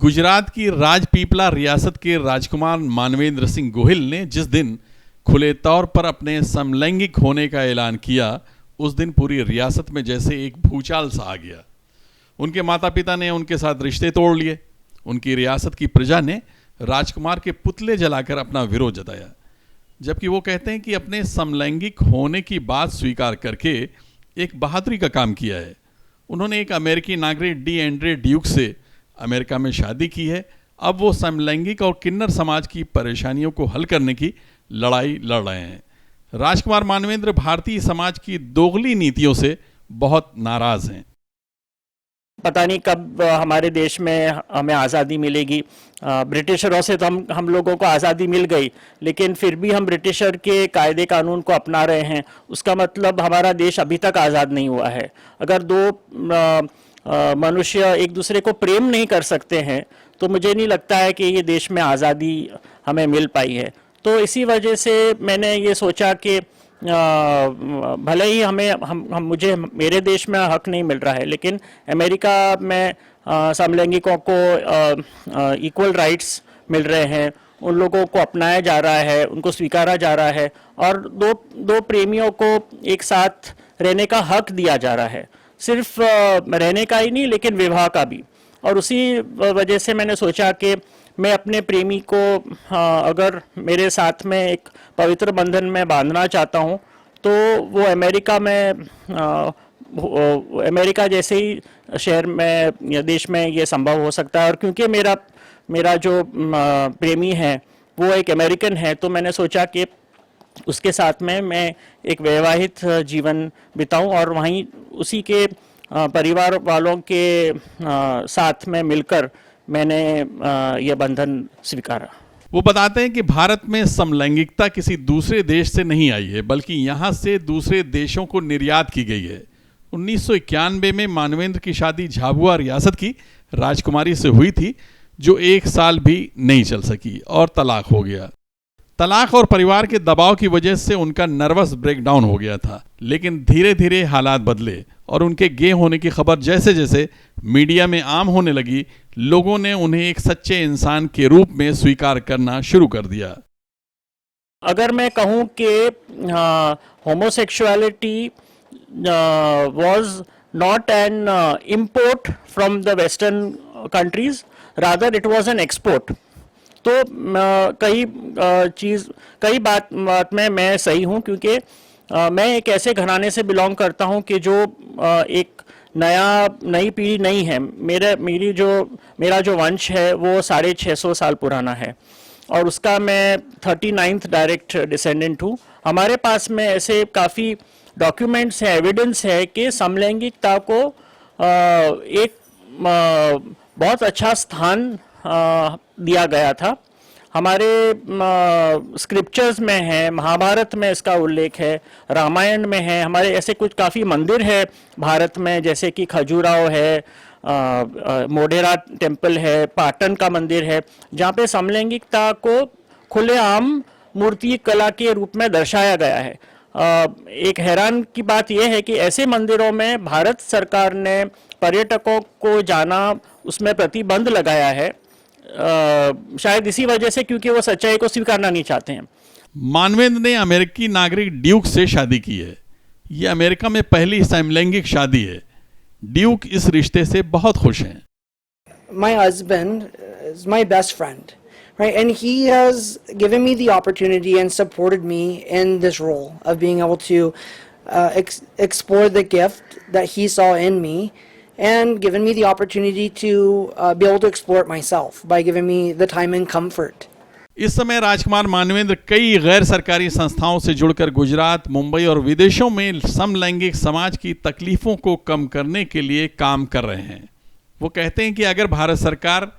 गुजरात की राजपीपला रियासत के राजकुमार मानवेंद्र सिंह गोहिल ने जिस दिन खुले तौर पर अपने समलैंगिक होने का ऐलान किया, उस दिन पूरी रियासत में जैसे एक भूचाल सा आ गया। उनके माता पिता ने उनके साथ रिश्ते तोड़ लिए। उनकी रियासत की प्रजा ने राजकुमार के पुतले जलाकर अपना विरोध जताया, जबकि वो कहते हैं कि अपने समलैंगिक होने की बात स्वीकार करके एक बहादुरी का काम किया है। उन्होंने एक अमेरिकी नागरिक डी एंड्रे ड्यूक से अमेरिका में शादी की है। अब वो समलैंगिक और किन्नर समाज की परेशानियों को हल करने की लड़ाई लड़ रहे हैं। राजकुमार मानवेंद्र भारतीय समाज की दोगली नीतियों से बहुत नाराज हैं। पता नहीं कब हमारे देश में हमें आज़ादी मिलेगी। ब्रिटिशरों से तो हम लोगों को आज़ादी मिल गई, लेकिन फिर भी हम ब्रिटिशर के कायदे कानून को अपना रहे हैं। उसका मतलब हमारा देश अभी तक आज़ाद नहीं हुआ है। अगर दो मनुष्य एक दूसरे को प्रेम नहीं कर सकते हैं तो मुझे नहीं लगता है कि ये देश में आज़ादी हमें मिल पाई है। तो इसी वजह से मैंने ये सोचा कि भले ही मुझे मेरे देश में हक नहीं मिल रहा है, लेकिन अमेरिका में समलैंगिकों को इक्वल राइट्स मिल रहे हैं। उन लोगों को अपनाया जा रहा है, उनको स्वीकारा जा रहा है और दो प्रेमियों को एक साथ रहने का हक दिया जा रहा है। सिर्फ रहने का ही नहीं, लेकिन विवाह का भी। और उसी वजह से मैंने सोचा कि मैं अपने प्रेमी को अगर मेरे साथ में एक पवित्र बंधन में बांधना चाहता हूँ तो वो अमेरिका जैसे ही शहर में या देश में ये संभव हो सकता है। और क्योंकि मेरा जो प्रेमी है वो एक अमेरिकन है, तो मैंने सोचा कि उसके साथ में मैं एक वैवाहिक जीवन बिताऊं और वहीं उसी के परिवार वालों के साथ में मिलकर मैंने यह बंधन स्वीकारा। वो बताते हैं कि भारत में समलैंगिकता किसी दूसरे देश से नहीं आई है, बल्कि यहाँ से दूसरे देशों को निर्यात की गई है। 1991 में मानवेंद्र की शादी झाबुआ रियासत की राजकुमारी से हुई थी, जो 1 साल भी नहीं चल सकी और तलाक हो गया। तलाक और परिवार के दबाव की वजह से उनका नर्वस ब्रेकडाउन हो गया था, लेकिन धीरे धीरे हालात बदले और उनके गे होने की खबर जैसे जैसे मीडिया में आम होने लगी, लोगों ने उन्हें एक सच्चे इंसान के रूप में स्वीकार करना शुरू कर दिया। अगर मैं कहूँ कि homosexuality was not an import from the western countries, rather it was an export, तो कई बात में मैं सही हूँ, क्योंकि मैं एक ऐसे घराने से बिलोंग करता हूँ कि जो एक नई पीढ़ी नहीं है। मेरा जो वंश है वो 650 साल पुराना है और उसका मैं 39th डायरेक्ट डिसेंडेंट हूँ। हमारे पास में ऐसे काफ़ी डॉक्यूमेंट्स हैं, एविडेंस है कि समलैंगिकता को एक बहुत अच्छा स्थान दिया गया था। हमारे स्क्रिप्चर्स में है, महाभारत में इसका उल्लेख है, रामायण में है। हमारे ऐसे कुछ काफ़ी मंदिर है भारत में, जैसे कि खजुराहो है, मोढेरा टेम्पल है, पाटन का मंदिर है, जहाँ पे समलैंगिकता को खुलेआम मूर्ति कला के रूप में दर्शाया गया है। एक हैरान की बात यह है कि ऐसे मंदिरों में भारत सरकार ने पर्यटकों को जाना, उसमें प्रतिबंध लगाया है, शायद इसी वजह से क्योंकि वो सच्चाई को स्वीकारना नहीं चाहते हैं। मानवेंद्र ने अमेरिकी नागरिक ड्यूक से शादी की है। ये अमेरिका में पहली समलैंगिक शादी है। ड्यूक इस रिश्ते से बहुत खुश हैं। My husband is my best friend, right? And he has given me the opportunity and supported me in this role of being able to explore the gift that he saw in me, and given me the opportunity to be able to explore it myself by giving me the time and comfort. इस समय राजकुमार मानवेंद्र कई गैर सरकारी संस्थाओं से जुड़कर गुजरात, मुंबई और विदेशों में समलैंगिक समाज की तकलीफों को कम करने के लिए काम कर रहे हैं। वो कहते हैं कि अगर भारत सरकार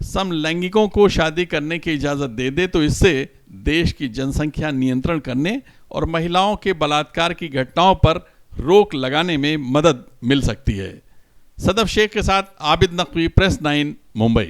समलैंगिकों को शादी करने की इजाज़त दे दे तो इससे देश की जनसंख्या नियंत्रण करने और महिलाओं के बलात्कार की घटनाओं पर रोक लगाने में मदद मिल सकती है। सदफ शेख के साथ आबिद नकवी, प्रेस 9, मुंबई।